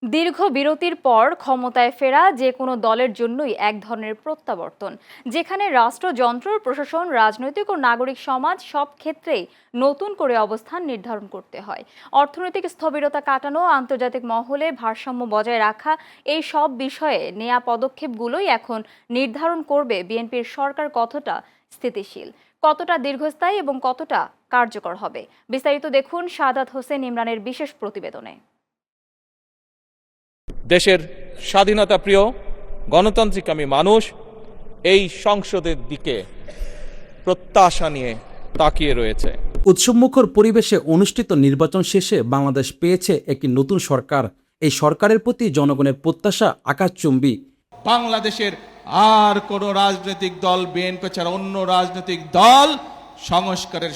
দীর্ঘ বিরতির পর ক্ষমতায় ফেরা যে কোনো দলের জন্যই এক ধরনের প্রত্যাবর্তন, যেখানে রাষ্ট্রযন্ত্র, প্রশাসন, রাজনৈতিক ও নাগরিক সমাজ সব ক্ষেত্রেই নতুন করে অবস্থান নির্ধারণ করতে হয়। অর্থনৈতিক স্থবিরতা কাটানো, আন্তর্জাতিক মহলে ভারসাম্য বজায় রাখা, এই সব বিষয়ে নেয়া পদক্ষেপগুলোই এখন নির্ধারণ করবে বিএনপির সরকার কতটা স্থিতিশীল, কতটা দীর্ঘস্থায়ী এবং কতটা কার্যকর হবে। বিস্তারিত দেখুন সাদাত হোসেন ইমরানের বিশেষ প্রতিবেদনে। দেশের স্বাধীনতা প্রিয় গণতান্ত্রিকামী মানুষ এই সংসদের দিকে প্রত্যাশা নিয়ে তাকিয়ে রয়েছে। উৎসবমুখর পরিবেশে অনুষ্ঠিত নির্বাচন শেষে বাংলাদেশ পেয়েছে একটি নতুন সরকার। এই সরকারের প্রতি জনগণের প্রত্যাশা আকাশচুম্বী। বাংলাদেশের আর কোন রাজনৈতিক দল বিএনপি ছাড়া অন্য রাজনৈতিক দল সংস্কারের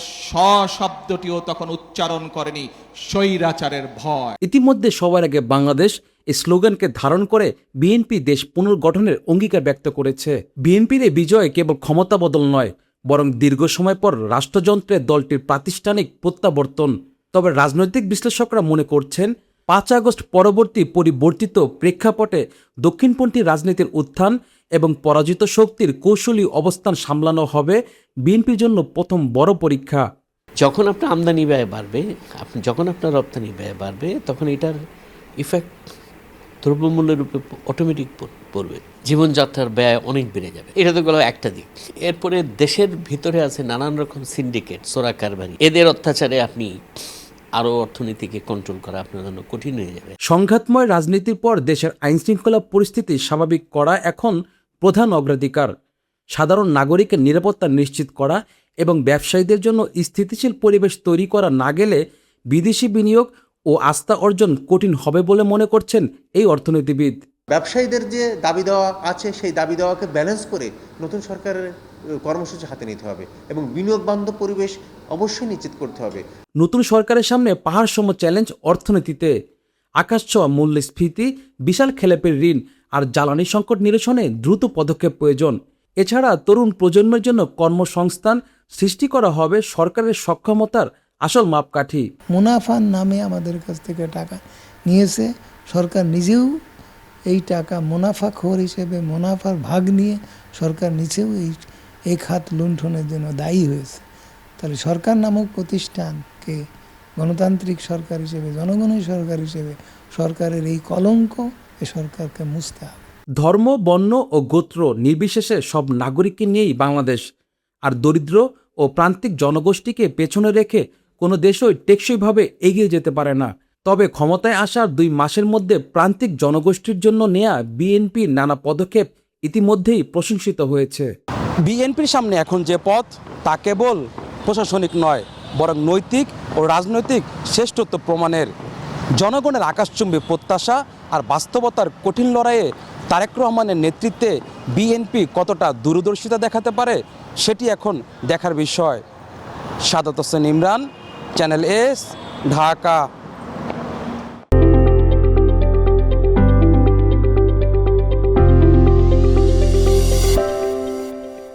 শব্দটিও তখন উচ্চারণ করেনি, স্বৈরাচারের ভয়। ইতিমধ্যে সবার আগে বাংলাদেশ এই স্লোগানকে ধারণ করে বিএনপি দেশ পুনর্গঠনের অঙ্গীকার ব্যক্ত করেছে। বিএনপির এই বিজয় কেবল ক্ষমতা বদল নয়, বরং দীর্ঘ সময় পর রাষ্ট্রযন্ত্রে দলটির প্রাতিষ্ঠানিক প্রত্যাবর্তন। তবে রাজনৈতিক বিশ্লেষকরা মনে করছেন ৫ আগস্ট পরবর্তী পরিবর্তিত প্রেক্ষাপটে দক্ষিণপন্থী রাজনীতির উত্থান এবং পরাজিত শক্তির কৌশলী অবস্থান সামলানো হবে বিএনপির জন্য প্রথম বড় পরীক্ষা। যখন আপনার আমদানি ব্যয় বাড়বে, যখন আপনার রপ্তানি ব্যয় বাড়বে, তখন এটার ইফেক্ট দ্রব্যমূল্যের উপরে অটোমেটিক পড়বে। জীবনযাত্রার ব্যয় অনেক বেড়ে যাবে। এটা তো গেল একটা দিক। এরপরে দেশের ভিতরে আছে নানান রকম সিন্ডিকেট, চোরা কারবারি। এদের অত্যাচারে আপনি আরও অর্থনীতিকে কন্ট্রোল করা আপনার জন্য কঠিন হয়ে যাবে। সংঘাতময় রাজনীতির পর দেশের আইনশৃঙ্খলা পরিস্থিতি স্বাভাবিক করা এখন প্রধান অগ্রাধিকার। সাধারণ নাগরিকের নিরাপত্তা নিশ্চিত করা এবং ব্যবসায়ীদের জন্য স্থিতিশীল পরিবেশ তৈরি করা না গেলে বিদেশি বিনিয়োগ ও আস্থা অর্জন কঠিন হবে বলে মনে করছেন এই অর্থনীতিবিদ। ব্যবসায়ীদের যে দাবি দেওয়া আছে সেই দাবি দেওয়াকে ব্যালেন্স করে নতুন সরকারের কর্মসূচি হাতে নিতে হবে এবং বিনিয়োগ বান্ধব পরিবেশ অবশ্যই নিশ্চিত করতে হবে। নতুন সরকারের সামনে পাহাড়সম চ্যালেঞ্জ অর্থনীতিতে। আকাশছোঁয়া মূল্যস্ফীতি, বিশাল খেলাপের ঋণ আর জ্বালানি সংকট নিরসনে দ্রুত পদক্ষেপ প্রয়োজন। এছাড়া তরুণ প্রজন্মের জন্য কর্মসংস্থান সৃষ্টি করা হবে সরকারের সক্ষমতার আসল মাপকাঠি। মুনাফার নামে আমাদের কাছ থেকে টাকা নিয়েছে, সরকার নিজেও এই টাকা মুনাফাখোর হিসেবে মুনাফার ভাগ নিয়ে সরকার নিচেও এই খাত লুণ্ঠনের জন্য দায়ী হয়েছে। তাহলে সরকার নামক প্রতিষ্ঠানকে গণতান্ত্রিক সরকার হিসেবে, জনগণের সরকার হিসেবে সরকারের এই কলঙ্ক এ সরকারকে মুছতে হবে। ধর্ম, বর্ণ ও গোত্র নির্বিশেষে সব নাগরিককে নিয়েই বাংলাদেশ। আর দরিদ্র ও প্রান্তিক জনগোষ্ঠীকে পেছনে রেখে কোনো দেশই টেকসইভাবে এগিয়ে যেতে পারে না। তবে ক্ষমতায় আসার 2 মাসের মধ্যে প্রান্তিক জনগোষ্ঠীর জন্য নেয়া বিএনপির নানা পদক্ষেপ ইতিমধ্যেই প্রশংসিত হয়েছে। বিএনপির সামনে এখন যে পথ, তা কেবল প্রশাসনিক নয়, বরং নৈতিক ও রাজনৈতিক শ্রেষ্ঠত্ব প্রমাণের। জনগণের আকাশচুম্বী প্রত্যাশা আর বাস্তবতার কঠিন লড়াইয়ে তারেক রহমানের নেতৃত্বে বিএনপি কতটা দূরদর্শিতা দেখাতে পারে সেটি এখন দেখার বিষয়। Sadat Hossain Imran, Channel S, Dhaka.